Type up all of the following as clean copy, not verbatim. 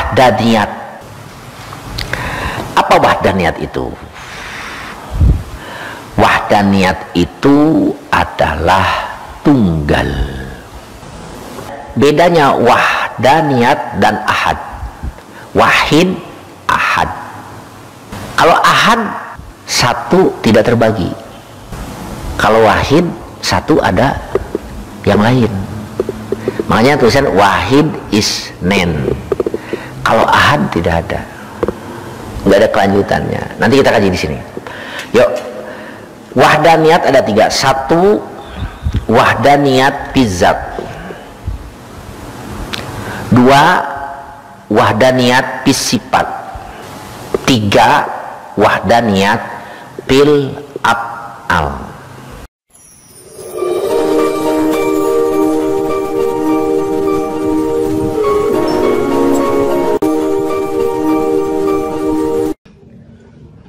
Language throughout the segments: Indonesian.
wahdaniyat. Apa wahdaniyat itu? Wahdaniyat itu adalah tunggal. Bedanya wahdaniyat dan ahad. Wahid, ahad. Kalau ahad, satu tidak terbagi. Kalau wahid, satu ada yang lain. Makanya tulisan wahid isnen. Kalau ahad tidak ada, nggak ada kelanjutannya. Nanti kita kaji di sini. Yuk, wahdaniyat ada tiga. Satu, wahdaniyat pizzat. Dua, wahdaniyat pisifat. Tiga, wahdaniyat pil af'al.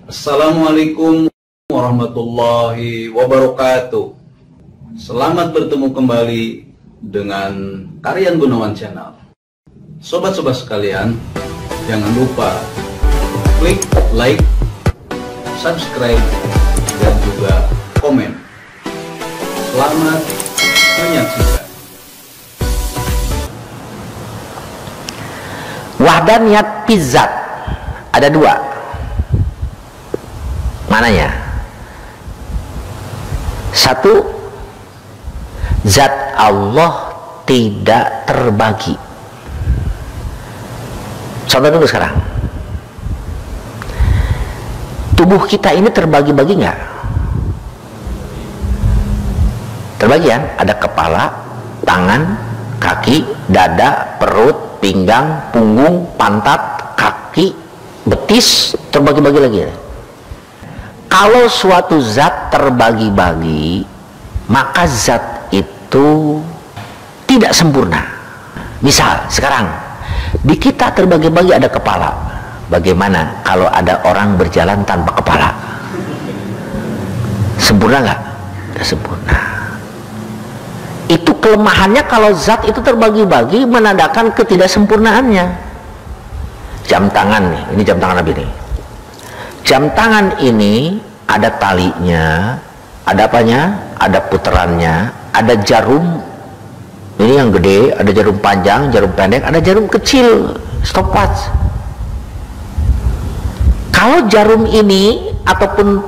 Assalamualaikum warahmatullahi wabarakatuh. Selamat bertemu kembali dengan Karyan Gunawan Channel. Sobat-sobat sekalian, jangan lupa klik like, subscribe, dan juga komen. Selamat menyaksikan. Wahdaniyat pizzat ada dua. Mananya? Satu, zat Allah tidak terbagi. Contoh dulu sekarang. Tubuh kita ini terbagi-bagi nggak? Terbagi kan? Ada kepala, tangan, kaki, dada, perut, pinggang, punggung, pantat, kaki, betis, terbagi-bagi lagi ya? Kalau suatu zat terbagi-bagi, maka zat itu tidak sempurna. Misal sekarang di kita terbagi-bagi ada kepala. Bagaimana kalau ada orang berjalan tanpa kepala? Sempurna nggak? Tidak sempurna. Itu kelemahannya kalau zat itu terbagi-bagi, menandakan ketidaksempurnaannya. Jam tangan nih, ini jam tangan Nabi nih. Jam tangan ini ada talinya, ada apanya? Ada puterannya, ada jarum. Ini yang gede, ada jarum panjang, jarum pendek, ada jarum kecil, stopwatch. Kalau jarum ini ataupun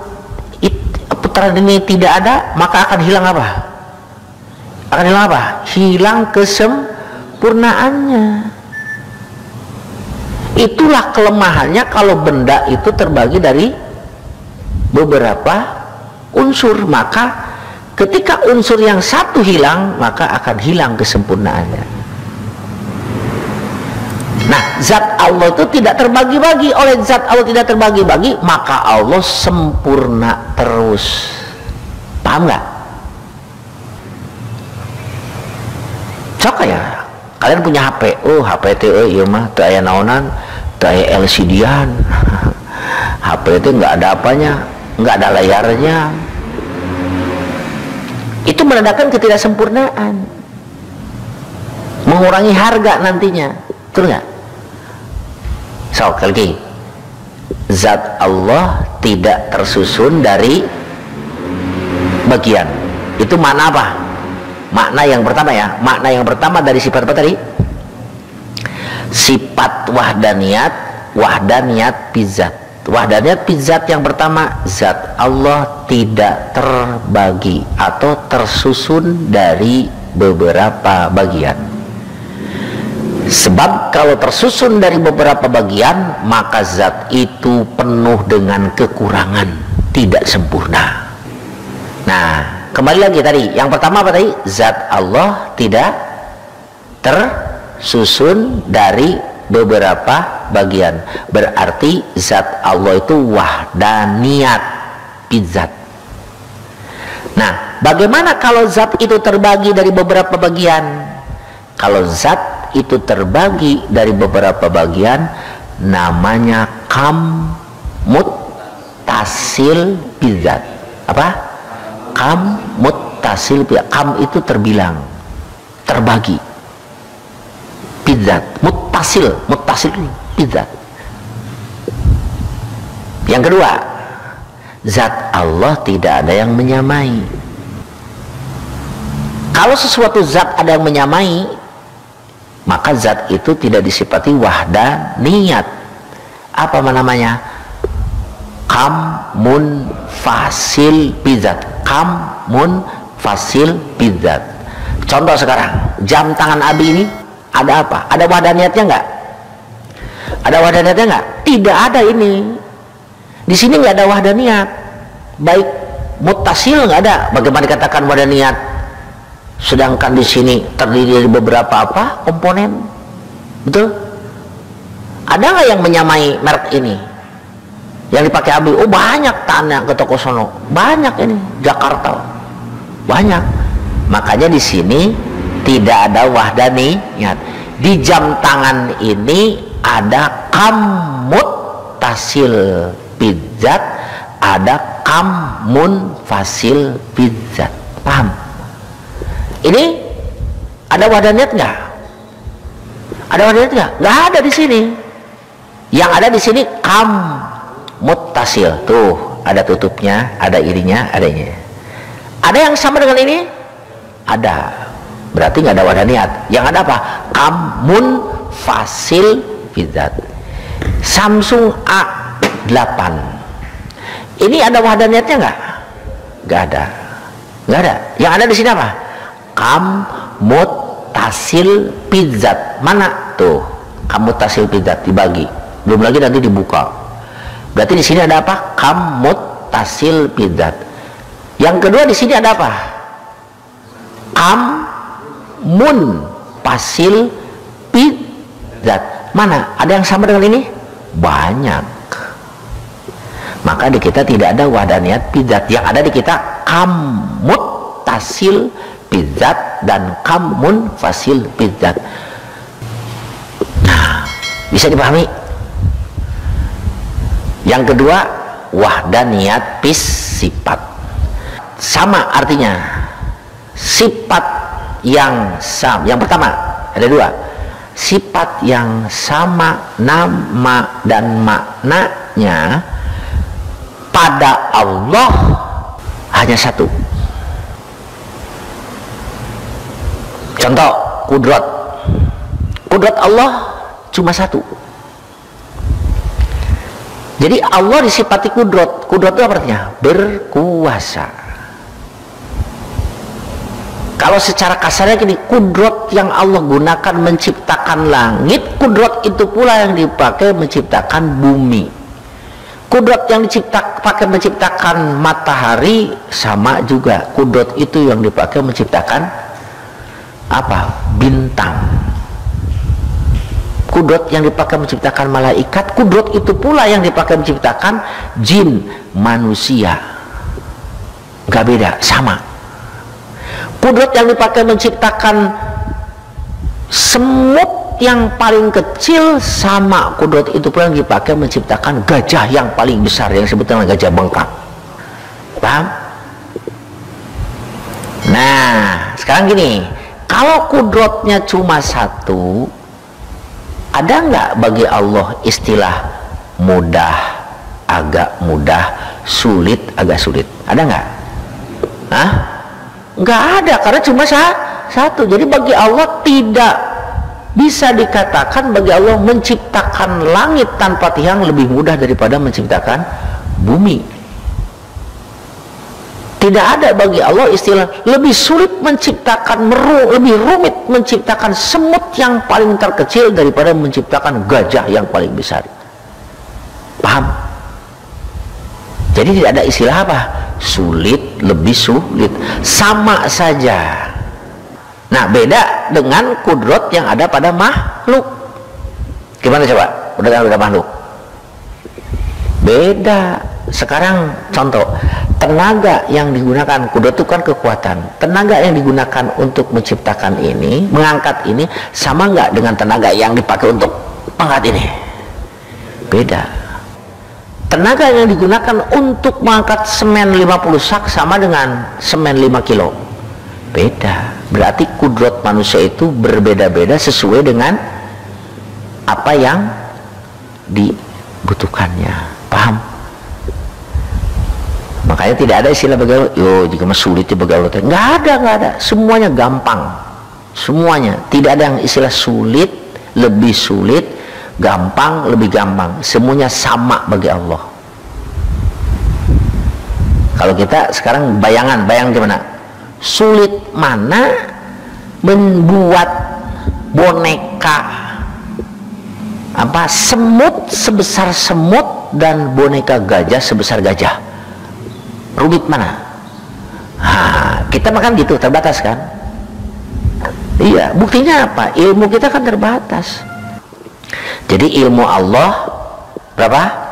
putaran ini tidak ada, maka akan hilang apa? Akan hilang apa? Hilang kesempurnaannya. Itulah kelemahannya kalau benda itu terbagi dari beberapa unsur. Maka ketika unsur yang satu hilang, maka akan hilang kesempurnaannya. Nah, zat Allah itu tidak terbagi-bagi. Oleh zat Allah tidak terbagi-bagi, maka Allah sempurna terus. Paham nggak? Cok ya, kalian punya HP. Oh, HP itu iya mah teu aya naonan, teu aya LCD-an. HP itu nggak ada apanya, nggak ada layarnya. Itu menandakan ketidaksempurnaan, mengurangi harga nantinya. Betul nggak? So, lagi, zat Allah tidak tersusun dari bagian. Itu makna apa? Makna yang pertama ya. Makna yang pertama dari sifat apa tadi? Sifat wahdaniyat, wahdaniyat pizzat. Wahdaniyat pizzat yang pertama, zat Allah tidak terbagi atau tersusun dari beberapa bagian. Sebab kalau tersusun dari beberapa bagian, maka zat itu penuh dengan kekurangan, tidak sempurna. Nah, kembali lagi tadi, yang pertama apa tadi? Zat Allah tidak tersusun dari beberapa bagian. Berarti zat Allah itu wahdaniyat pizzat. Nah, bagaimana kalau zat itu terbagi dari beberapa bagian? Kalau zat itu terbagi dari beberapa bagian, namanya kam muttasil pizzat. Apa? Kam muttasil pizzat. Kam itu terbilang, terbagi. Pizzat bidzat, muttasil bidzat. Yang kedua, zat Allah tidak ada yang menyamai. Kalau sesuatu zat ada yang menyamai, maka zat itu tidak disifati wahdaniyat. Apa namanya? Kamun fasil bidzat. Kamun fasil bidzat. Contoh sekarang, jam tangan Abi ini ada apa? Ada wahdaniyatnya enggak? Ada wahdaniyatnya enggak? Tidak ada ini. Di sini nggak ada wahdaniyat, baik muttasil nggak ada. Bagaimana dikatakan wahdaniyat? Sedangkan di sini terdiri dari beberapa apa? Komponen, betul? Ada nggak yang menyamai merek ini? Yang dipakai Abi? Oh banyak, tanya ke toko sono, banyak ini Jakarta, banyak. Makanya di sini tidak ada wahdaniyat. Di jam tangan ini ada kamut tasil bidzat, ada kamun fasil bidzat. Paham? Ini ada wahdaniyat nggak? Ada wahdaniyat nggak? Nggak ada di sini. Yang ada di sini kam muttasil. Tuh ada tutupnya, ada irinya, ada ini. Ada yang sama dengan ini? Ada. Berarti nggak ada wahdaniyat. Yang ada apa? Kamun fasil bidzat. Samsung A8 ini ada wahdaniyatnya nggak? Nggak ada, nggak ada. Yang ada di sini apa? Kamuttasil bidzat. Mana tuh? Kamuttasil bidzat dibagi, belum lagi nanti dibuka. Berarti di sini ada apa? Kamuttasil bidzat. Yang kedua di sini ada apa? Kamun fasil bidzat. Mana? Ada yang sama dengan ini? Banyak. Maka di kita tidak ada wahdaniyat bidzat. Yang ada di kita kamut tasil bidzat dan kamun fasil bidzat. Nah, bisa dipahami? Yang kedua, wahdaniyat bis sifat. Sama artinya. Sifat yang sama. Yang pertama, ada dua. Sifat yang sama nama dan maknanya pada Allah hanya satu. Contoh, kudrat. Kudrat Allah cuma satu. Jadi Allah disifati kudrat. Kudrat itu apa artinya? Berkuasa. Kalau secara kasarnya gini, kudrat yang Allah gunakan menciptakan langit, kudrat itu pula yang dipakai menciptakan bumi. Kudrat yang dipakai menciptakan matahari sama juga. Kudrat itu yang dipakai menciptakan apa? Bintang. Kudrat yang dipakai menciptakan malaikat, kudrat itu pula yang dipakai menciptakan jin, manusia. Gak beda, sama. Kudrat yang dipakai menciptakan semut yang paling kecil sama kudrat itu pun yang dipakai menciptakan gajah yang paling besar yang disebut dengan gajah bengkak. Paham? Nah, sekarang gini, kalau kudratnya cuma satu, ada nggak bagi Allah istilah mudah, agak mudah, sulit, agak sulit? Ada nggak? Hah? Nggak ada, karena cuma satu. Jadi bagi Allah tidak bisa dikatakan bagi Allah menciptakan langit tanpa tiang lebih mudah daripada menciptakan bumi. Tidak ada bagi Allah istilah lebih sulit menciptakan lebih rumit menciptakan semut yang paling terkecil daripada menciptakan gajah yang paling besar. Paham? Jadi tidak ada istilah apa? Sulit, lebih sulit, sama saja. Nah, beda dengan kudrat yang ada pada makhluk. Gimana coba? Kudrat yang ada pada makhluk? Beda. Sekarang contoh, tenaga yang digunakan, kudrat itu kan kekuatan. Tenaga yang digunakan untuk menciptakan ini, mengangkat ini, sama nggak dengan tenaga yang dipakai untuk mengangkat ini? Beda. Tenaga yang digunakan untuk mengangkat semen 50 sak sama dengan semen 5 kilo. Beda. Berarti kudrat manusia itu berbeda-beda sesuai dengan apa yang dibutuhkannya. Paham? Makanya tidak ada istilah begaul, yo jika mas sulit ya begaul. Nggak ada. Semuanya gampang. Semuanya. Tidak ada yang istilah sulit, lebih sulit, gampang, lebih gampang. Semuanya sama bagi Allah. Kalau kita sekarang bayang gimana? Sulit mana membuat boneka semut sebesar semut dan boneka gajah sebesar gajah? Rumit mana? Kita makan gitu, terbatas kan? Iya, buktinya apa? Ilmu kita kan terbatas. Jadi ilmu Allah berapa?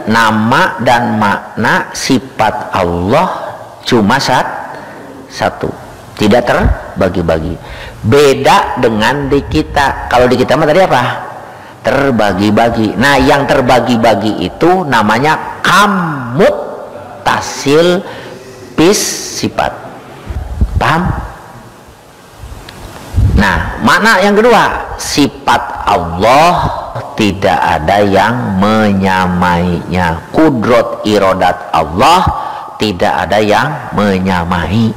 Nama dan makna sifat Allah cuma satu, tidak terbagi-bagi. Beda dengan di kita. Kalau di kita mah tadi apa? Terbagi-bagi. Nah, yang terbagi-bagi itu namanya kamut tasil bis sifat. Paham? Nah, makna yang kedua, sifat Allah tidak ada yang menyamainya. Kudrat irodat Allah tidak ada yang menyamai.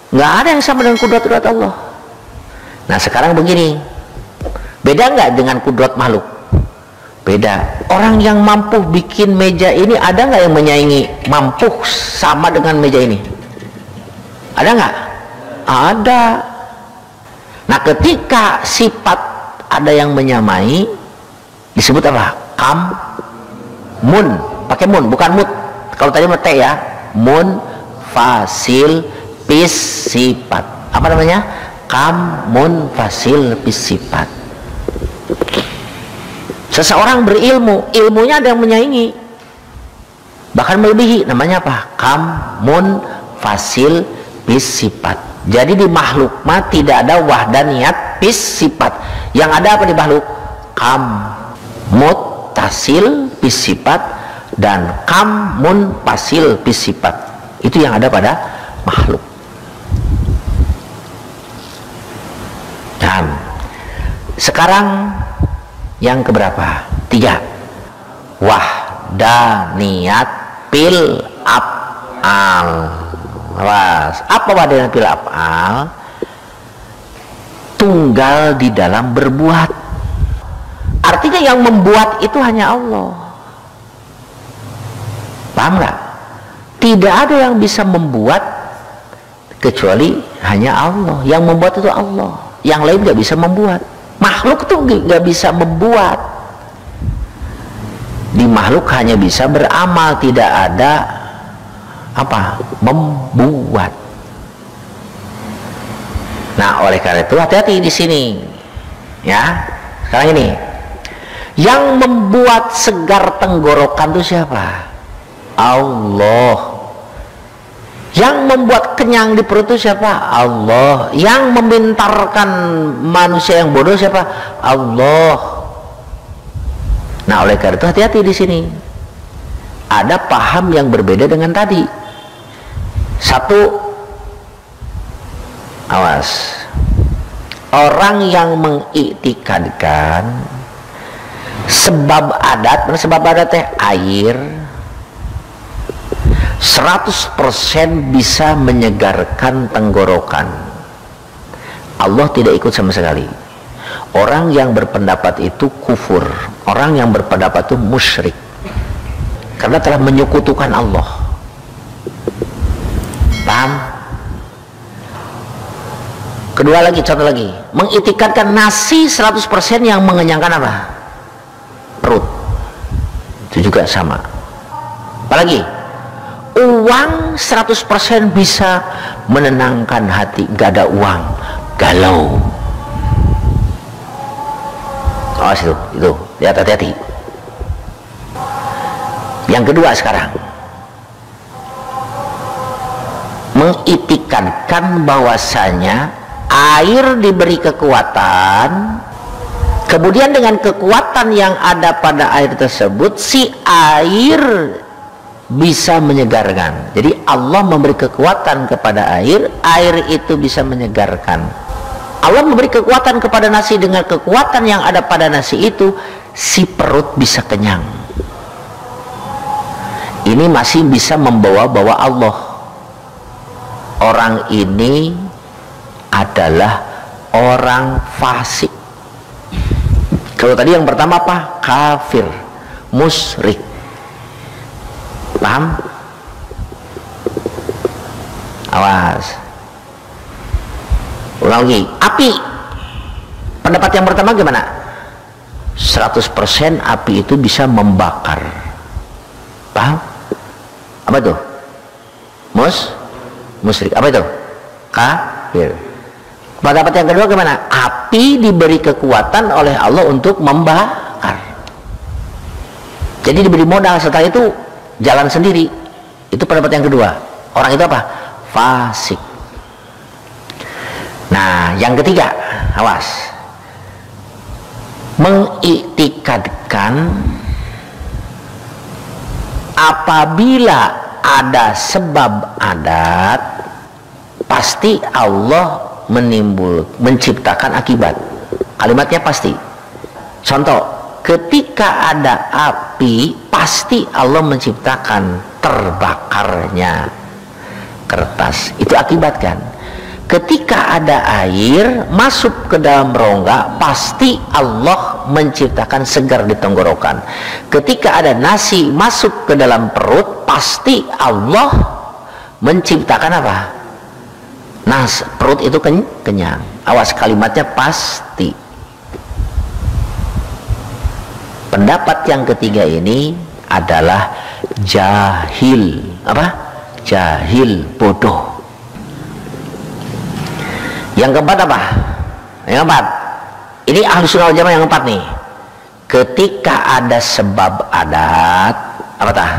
Nggak ada yang sama dengan kudrat irodat Allah. Nah, sekarang begini, beda nggak dengan kudrat makhluk? Beda. Orang yang mampu bikin meja ini, ada nggak yang menyaingi mampu sama dengan meja ini? Ada nggak? Ada. Nah, ketika sifat ada yang menyamai, disebut apa? Mun. Pakai mun, bukan mut. Kalau tadi mut ya. Mun fasil pis sifat. Apa namanya? Mun fasil pis sifat. Seseorang berilmu, ilmunya ada yang menyaingi, bahkan melebihi. Namanya apa? Mun fasil pis sifat. Jadi di makhluk mah tidak ada wahdaniyat pis sifat. Yang ada apa di makhluk? Muttasil pis sifat dan mun fasil pis sifat. Itu yang ada pada makhluk. Dan sekarang yang keberapa? 3. Wahdaniyat pil af'al. Apa wahdaniyat pil af'al? Tunggal di dalam berbuat. Artinya yang membuat itu hanya Allah. Paham nggak? Tidak ada yang bisa membuat kecuali hanya Allah. Yang membuat itu Allah. Yang lain nggak bisa membuat. Makhluk tuh nggak bisa membuat. Di makhluk hanya bisa beramal, tidak ada membuat. Nah, oleh karena itu hati-hati di sini, ya. Sekarang ini, yang membuat segar tenggorokan itu siapa? Allah. Yang membuat kenyang di perut itu siapa? Allah. Yang memintarkan manusia yang bodoh siapa? Allah. Nah, oleh karena itu hati-hati di sini. Ada paham yang berbeda dengan tadi. Satu, awas. Orang yang mengiktikadkan sebab adat, sebab adatnya air 100% bisa menyegarkan tenggorokan. Allah tidak ikut sama sekali. Orang yang berpendapat itu kufur. Orang yang berpendapat itu musyrik, karena telah menyekutukan Allah. Paham? Kedua lagi, contoh lagi, mengiktikadkan nasi 100% yang mengenyangkan apa? Perut. Itu juga sama. Apalagi? Uang 100% bisa menenangkan hati. Gak ada uang, galau. Awas itu, lihat, hati-hati. Yang kedua sekarang, mengiktikadkan bahwasanya air diberi kekuatan, kemudian dengan kekuatan yang ada pada air tersebut, si air bisa menyegarkan. Jadi Allah memberi kekuatan kepada air, air itu bisa menyegarkan. Allah memberi kekuatan kepada nasi, dengan kekuatan yang ada pada nasi itu si perut bisa kenyang. Ini masih bisa membawa-bawa Allah. Orang ini adalah orang fasik. Kalau tadi yang pertama apa? Kafir, musyrik. Paham? Awas. Ulang lagi. Api. Pendapat yang pertama gimana? 100% api itu bisa membakar. Paham? Apa itu? Musyrik. Apa itu? Kafir. Pendapat yang kedua gimana? Api diberi kekuatan oleh Allah untuk membakar. Jadi diberi modal, setelah itu jalan sendiri. Itu pendapat yang kedua. Orang itu apa? Fasik. Nah, yang ketiga, awas. Mengiktikadkan apabila ada sebab adat, pasti Allah menciptakan akibat. Kalimatnya pasti. Contoh, ketika ada api, pasti Allah menciptakan terbakarnya kertas. Itu akibat kan? Ketika ada air masuk ke dalam rongga, pasti Allah menciptakan segar di tenggorokan. Ketika ada nasi masuk ke dalam perut, pasti Allah menciptakan apa? Perut itu kenyang. Awas, kalimatnya pasti. Pendapat yang ketiga ini adalah jahil. Apa? Jahil, bodoh. Yang keempat apa? Yang keempat, ini ahlu sunnah wal jamaah yang keempat nih. Ketika ada sebab adat, apa tah?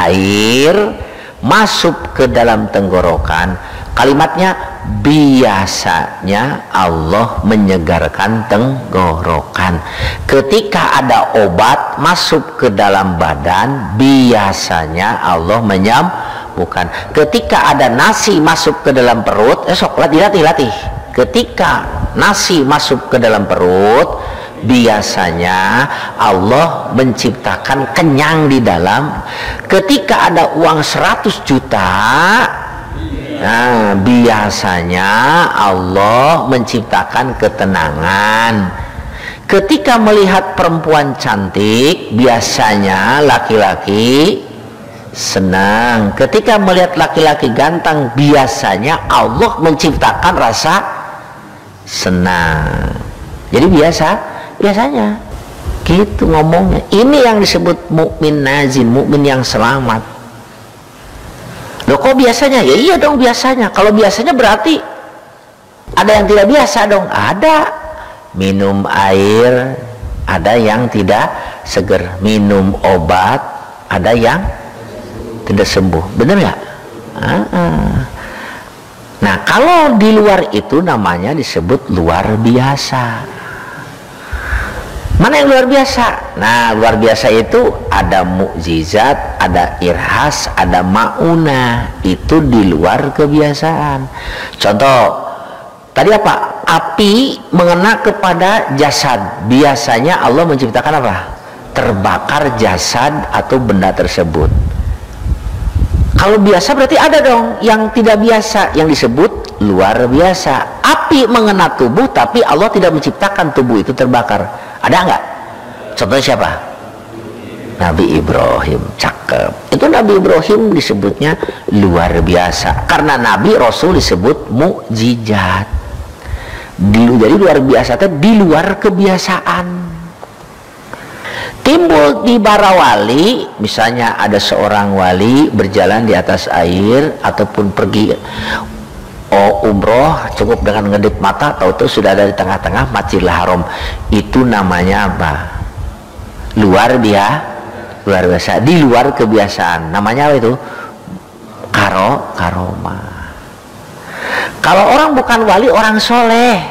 Air masuk ke dalam tenggorokan, kalimatnya biasanya Allah menyegarkan tenggorokan. Ketika ada obat masuk ke dalam badan, biasanya Allah menyembuhkan. Ketika ada nasi masuk ke dalam perut, sok latih. Ketika nasi masuk ke dalam perut, biasanya Allah menciptakan kenyang di dalam. Ketika ada uang 100 juta, nah, biasanya Allah menciptakan ketenangan. Ketika melihat perempuan cantik, biasanya laki-laki senang. Ketika melihat laki-laki ganteng, biasanya Allah menciptakan rasa senang. Jadi biasanya gitu ngomongnya. Ini yang disebut mukmin nazin, mukmin yang selamat. Loh, kok biasanya? Ya iya dong biasanya. Kalau biasanya berarti ada yang tidak biasa dong. Ada minum air, ada yang tidak seger. Minum obat, ada yang tidak sembuh. Bener nggak? Nah, kalau di luar itu namanya disebut luar biasa. Mana yang luar biasa? Nah, luar biasa itu ada mukjizat, ada irhas, ada maunah. Itu di luar kebiasaan. Contoh, tadi apa? Api mengena kepada jasad. Biasanya Allah menciptakan apa? Terbakar jasad atau benda tersebut. Kalau biasa berarti ada dong yang tidak biasa, yang disebut luar biasa. Api mengena tubuh, tapi Allah tidak menciptakan tubuh itu terbakar. Ada nggak? Contohnya siapa? Nabi Ibrahim. Cakep. Itu Nabi Ibrahim disebutnya luar biasa. Karena Nabi Rasul disebut mukjizat. Jadi luar biasa itu di luar kebiasaan. Timbul di para wali, misalnya ada seorang wali berjalan di atas air ataupun pergi umroh, cukup dengan ngedip mata, tahu-tahu sudah ada di tengah-tengah Masjidil Haram. Itu namanya apa? Luar biasa, di luar kebiasaan. Namanya apa itu? Karomah. Kalau orang bukan wali, orang soleh,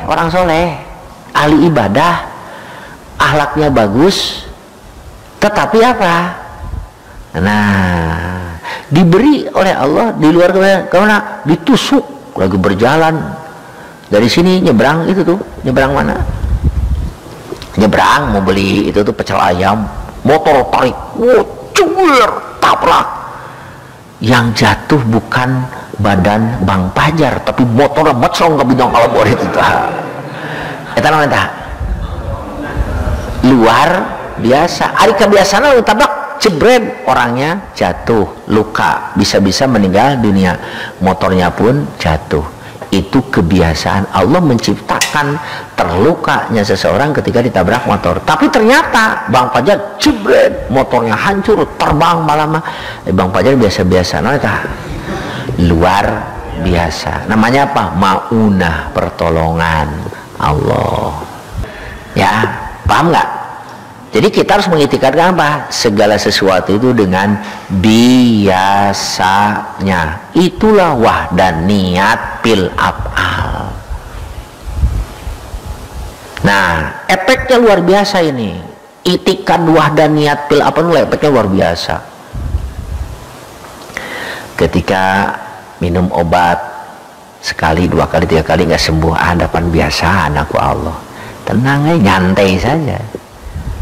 ahli ibadah, akhlaknya bagus, tetapi apa? Nah, diberi oleh Allah di luar kemana? Ditusuk lagi berjalan Dari sini nyebrang itu tuh, nyebrang mana? Nyebrang mau beli itu tuh pecel ayam, motor tarik, cuir, tabrak. Yang jatuh bukan badan Bang Pajar, tapi motornya mocong ke bidang kalau boleh itu tah. Eta naon tah? Luar biasa. Ari kebiasaan lalu tabrak jebret, orangnya jatuh, luka, bisa-bisa meninggal dunia. Motornya pun jatuh. Itu kebiasaan Allah menciptakan terlukanya seseorang ketika ditabrak motor. Tapi ternyata Bang Pajar jebret, motornya hancur, terbang malam. Bang Pajar biasa-biasa, luar biasa. Namanya apa? Maunah, pertolongan Allah. Ya, paham nggak? Jadi kita harus mengitikadkan apa? Segala sesuatu itu dengan biasanya. Itulah wahdaniyat fil af'al. Nah, efeknya luar biasa ini. Itikan wahdaniyat fil af'al, efeknya luar biasa. Ketika minum obat sekali, 2 kali, 3 kali nggak sembuh, hadapan biasa anakku Allah. Tenang aja, nyantai saja.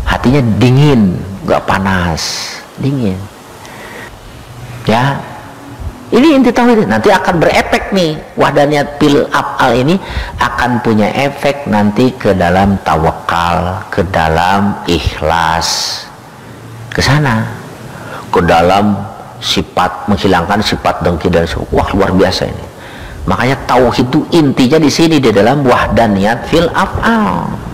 Hatinya dingin, gak panas, dingin. Ya, ini inti tauhid. Nanti akan berefek nih, wahdaniyat fil af'al ini akan punya efek nanti ke dalam tawakal, ke dalam ikhlas, ke sana, ke dalam sifat, menghilangkan sifat dengki dan wah luar biasa ini. Makanya tauhid itu intinya di sini, di dalam wahdaniyat fil af'al.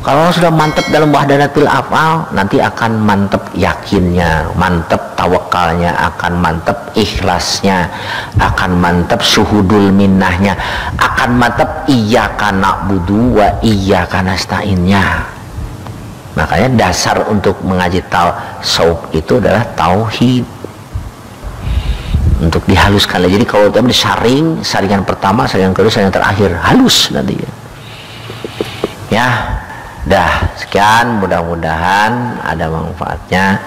Kalau sudah mantap dalam wahdaniyat fil af'al, nanti akan mantap yakinnya, mantap tawakalnya, akan mantap ikhlasnya, akan mantap syuhudul minnahnya, akan mantap iyyaka na'budu wa iyyaka nasta'innya. Makanya dasar untuk mengaji tasawuf itu adalah tauhid. Untuk dihaluskan. Jadi kalau tadi disaring, saringan pertama, saringan kedua, saringan terakhir, halus nanti. Ya. Dah, sekian, mudah-mudahan ada manfaatnya.